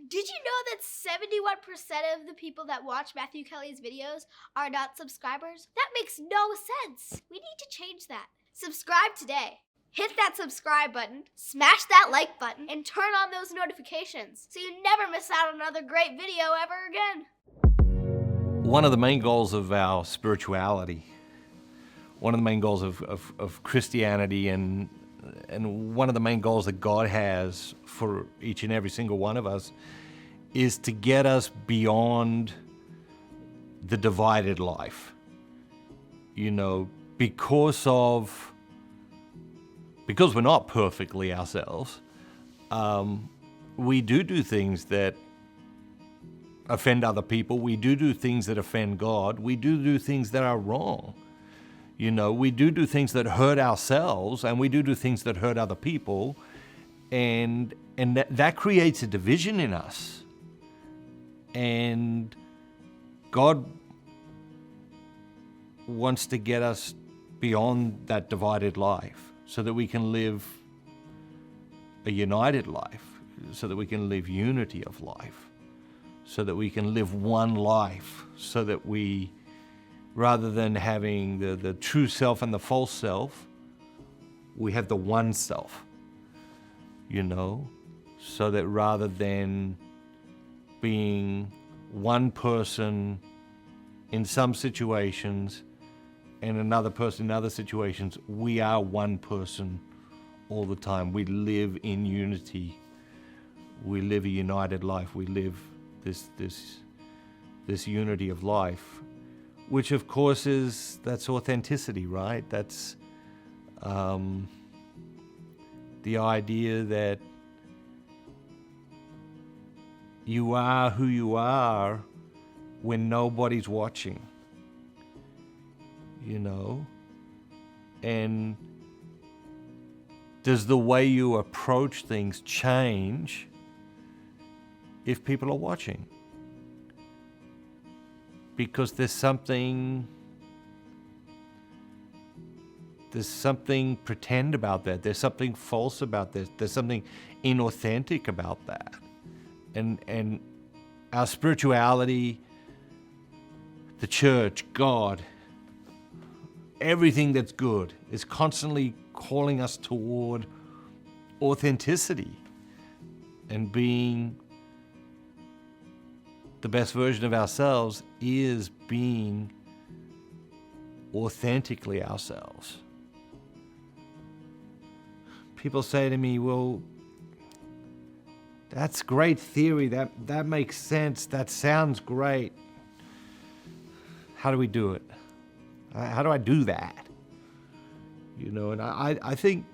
Did you know that 71% of the people that watch Matthew Kelly's videos are not subscribers? That makes no sense. We need to change that. Subscribe today. Hit that subscribe button, smash that like button, and turn on those notifications so you never miss out on another great video ever again. One of the main goals of our spirituality, one of the main goals of Christianity, and one of the main goals that God has for each and every single one of us is to get us beyond the divided life. You know, because we're not perfectly ourselves, we do things that offend other people. We do things that offend God. We do things that are wrong. You know, we do things that hurt ourselves, and we do things that hurt other people, and that creates a division in us. And God wants to get us beyond that divided life so that we can live a united life, so that we can live unity of life, so that we can live one life, so that we, rather than having the true self and the false self, we have the one self, you know, so that rather than being one person in some situations and another person in other situations, we are one person all the time. We live in unity. We live a united life. We live this unity of life, which of course that's authenticity, right? That's the idea that you are who you are when nobody's watching, you know? And does the way you approach things change if people are watching? Because there's something pretend about that. There's something false about this. There's something inauthentic about that. And our spirituality, the church, God, everything that's good is constantly calling us toward authenticity and being the best version of ourselves is being authentically ourselves. People say to me, well, that's great theory. That makes sense. That sounds great. How do we do it? How do I do that? You know, and I think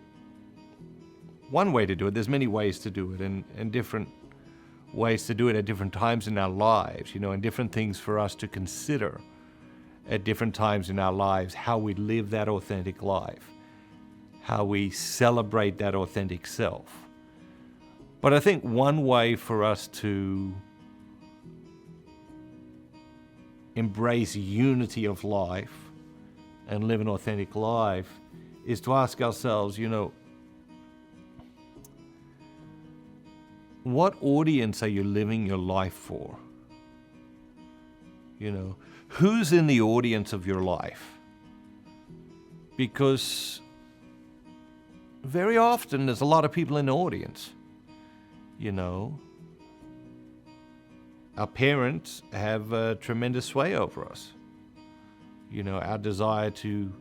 one way to do it, there's many ways to do it, and different ways to do it at different times in our lives, you know, and different things for us to consider at different times in our lives, how we live that authentic life, how we celebrate that authentic self. But I think one way for us to embrace unity of life and live an authentic life is to ask ourselves, you know, what audience are you living your life for? You know, who's in the audience of your life? Because very often there's a lot of people in the audience. You know, our parents have a tremendous sway over us. You know, our desire to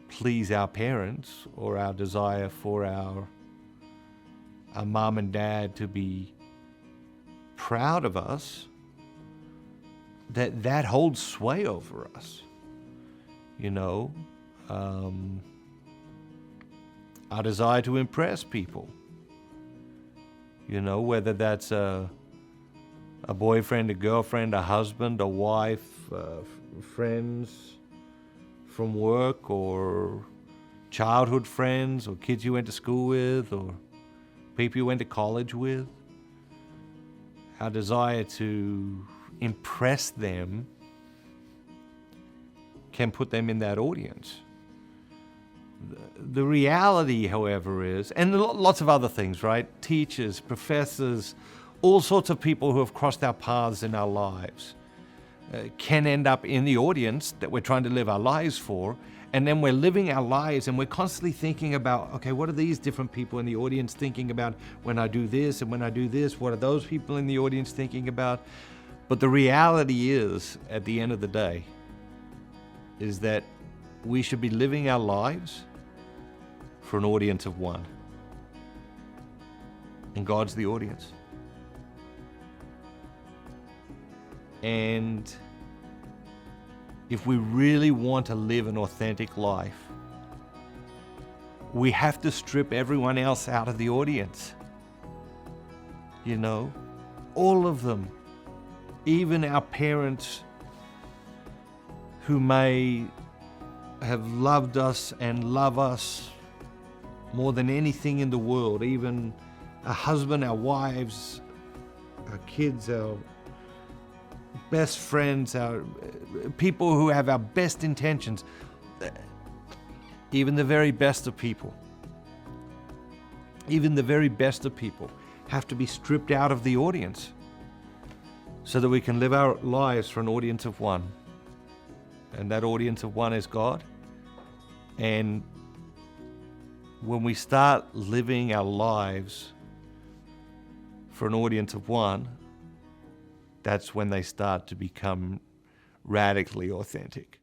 please our parents, or our desire for our mom and dad to be proud of us, that holds sway over us. You know, our desire to impress people. You know, whether that's a boyfriend, a girlfriend, a husband, a wife, friends from work, or childhood friends, or kids you went to school with, or people you went to college with. Our desire to impress them can put them in that audience. The reality, however, is, and lots of other things, right? Teachers, professors, all sorts of people who have crossed our paths in our lives can end up in the audience that we're trying to live our lives for. And then we're living our lives and we're constantly thinking about, okay, what are these different people in the audience thinking about when I do this and when I do this? What are those people in the audience thinking about? But the reality is, at the end of the day, is that we should be living our lives for an audience of one. And God's the audience. And if we really want to live an authentic life, we have to strip everyone else out of the audience. You know, all of them, even our parents who may have loved us and love us more than anything in the world, even our husband, our wives, our kids, our best friends, our people who have our best intentions, even the very best of people, have to be stripped out of the audience so that we can live our lives for an audience of one. And that audience of one is God. And when we start living our lives for an audience of one, that's when they start to become radically authentic.